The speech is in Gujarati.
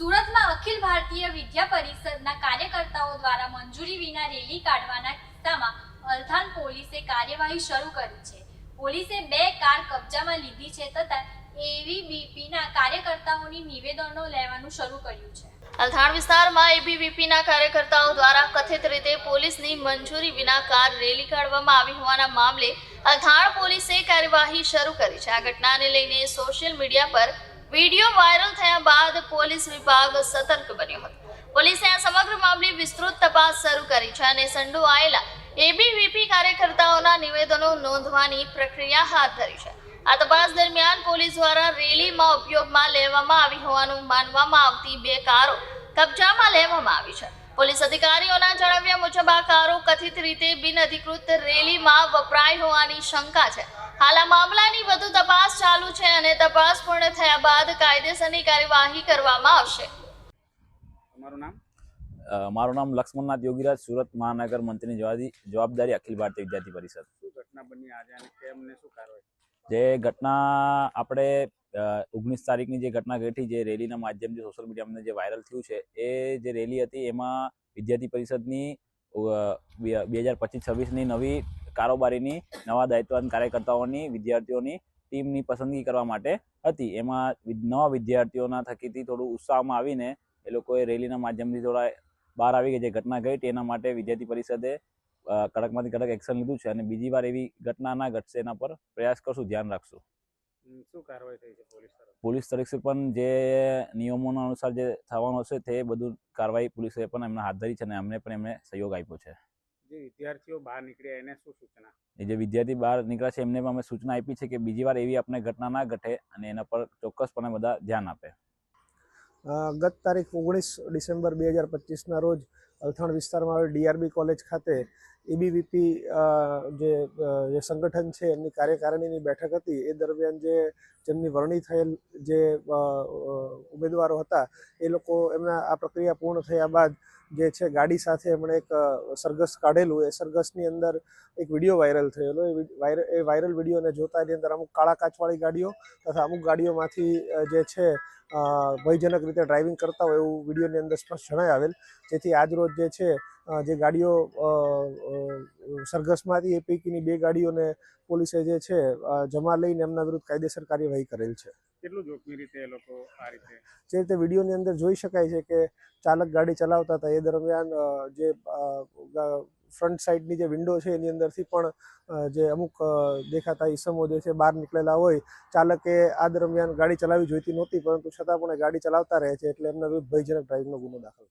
સુરતમાં અખિલ ભારતીય વિદ્યા પરિષદના કાર્યકર્તાઓ દ્વારા મંજૂરી વિના રેલી કાઢવાના કિસ્સામાં અલથાણ પોલીસે કાર્યવાહી શરૂ કરી છે। પોલીસે 2 કાર કબજામાં લીધી છે તથા એબીવીપીના કાર્યકર્તાઓની નિવેદનો લેવાનું શરૂ કર્યું છે। અલથાણ વિસ્તારમાં એબીવીપીના કાર્યકર્તાઓ દ્વારા કથિત રીતે પોલીસની મંજૂરી વિના કાર રેલી કાઢવામાં આવી હોવાના મામલે અલથાણ પોલીસે કાર્યવાહી શરૂ કરી છે। આ ઘટનાને લઈને સોશિયલ મીડિયા પર વીડિયો વાયરલ થયા બાદ પોલીસ વિભાગ સતર્ક બન્યો હતો। પોલીસે આ સમગ્ર મામલે વિસ્તૃત તપાસ શરૂ કરી છે અને સંડોવાયેલા એબીવીપી કાર્યકર્તાઓના નિવેદનો નોંધવાની પ્રક્રિયા હાથ ધરી છે। આ તપાસ દરમિયાન પોલીસ દ્વારા રેલીમાં ઉપયોગમાં લેવામાં આવી હોવાનું માનવામાં આવતી 2 કારો કબજામાં લેવામાં આવી છે। પોલીસ અધિકારીઓના જણાવ્યા મુજબ આ કારો કથિત રીતે બિનઅધિકૃત રેલીમાં વપરાઈ હોવાની શંકા છે। હાલ આ મામલાની વધુ તપાસ ચાલુ છે અને તપાસ પૂર્ણ થયા બાદ કાયદેસરની કાર્યવાહી કરવામાં આવશે। મારું નામ લક્ષ્મણનાથ યોગીરાજ, સુરત મહાનગર મંત્રીની જવાબદારી અખિલ ભારતીય વિદ્યાર્થી પરિષદ। ઘટના બની આજે અને કેમને શું કાર્યવાહી? જે ઘટના આપણે 19 તારીખની જે ઘટના ઘટી, જે રેલીના માધ્યમથી સોશિયલ મીડિયામાં જે વાયરલ થયું છે, એ જે રેલી હતી એમાં વિદ્યાર્થી પરિષદની 2025-26ની નવી કારોબારીની નવા દાયિત્વવાન કાર્યકર્તાઓની વિદ્યાર્થીઓની ટીમની પસંદગી કરવા માટે હતી। એમાં નવા વિદ્યાર્થીઓના થકીથી થોડું ઉત્સાહમાં આવીને એ લોકોએ રેલીના માધ્યમથી થોડા બહાર આવી ગઈ જે ઘટના ઘટી, એના માટે વિદ્યાર્થી પરિષદે કડકમાંથી કડક એક્શન લીધું છે અને બીજી વાર એવી ઘટના ના ઘટશે એના પર પ્રયાસ કરશું, ધ્યાન રાખશું। શું કાર્યવાહી થઈ છે પોલીસ તરફથી પણ જે નિયમોના અનુસાર જે થવાનું હશે તે બધું કાર્યવાહી પોલીસે પણ એમને હાથ ધરી છે અને અમને પણ એમને સહયોગ આપ્યો છે। જે વિદ્યાર્થીઓ બહાર નીકળ્યા એને શું સૂચના? જે વિદ્યાર્થી બહાર નીકળ્યા છે એમને પણ અમે સૂચના આપી છે કે બીજી વાર એવી આપણે ઘટના ના ઘટે અને એના પર ચોક્કસપણે બધા ધ્યાન આપે। ગત તારીખ 19 ડિસેમ્બર 2025ના રોજ અલથાણ વિસ્તારમાં આવેલ ડીઆરબી કોલેજ ખાતે એબીવીપી જે સંગઠન છે એમની કાર્યકારિણીની બેઠક હતી। એ દરમિયાન જેમની વરણી થયેલ જે ઉમેદવારો હતા એ લોકો એમના આ પ્રક્રિયા પૂર્ણ થયા બાદ જે છે ગાડી સાથે એમણે એક સરઘસ કાઢેલું। એ સરઘસની અંદર એક વિડીયો વાયરલ થયેલો। એ વાયરલ વિડીયોને જોતા એની અંદર અમુક કાળા કાચવાળી ગાડીઓ તથા અમુક ગાડીઓમાંથી જે છે ભયજનક રીતે ડ્રાઇવિંગ કરતા હોય એવું વિડીયોની અંદર સ્પષ્ટ જણાઈ આવેલ, જેથી આજરોજ જે છે જે ગાડીઓ સરઘસમાંથી એ પૈકીની 2 ગાડીઓને પોલીસે જે છે જમા લઈને એમના વિરુદ્ધ કાયદેસર કાર્યવાહી કરેલ છે। કેટલું જોખમી રીતે એ લોકો આ રીતે? જે રીતે વિડીયોની અંદર જોઈ શકાય છે કે ચાલક ગાડી ચલાવતા હતા એ દરમિયાન જે ફ્રન્ટ સાઈડની જે વિન્ડો છે એની અંદરથી પણ જે અમુક દેખાતા ઈસમો જે છે બહાર નીકળેલા હોય। ચાલકે આ દરમિયાન ગાડી ચલાવવી જોઈતી નહોતી, પરંતુ છતાં પણ ગાડી ચલાવતા રહે છે એટલે એમના વિરુદ્ધ ભયજનક ડ્રાઇવિંગનો ગુનો દાખલ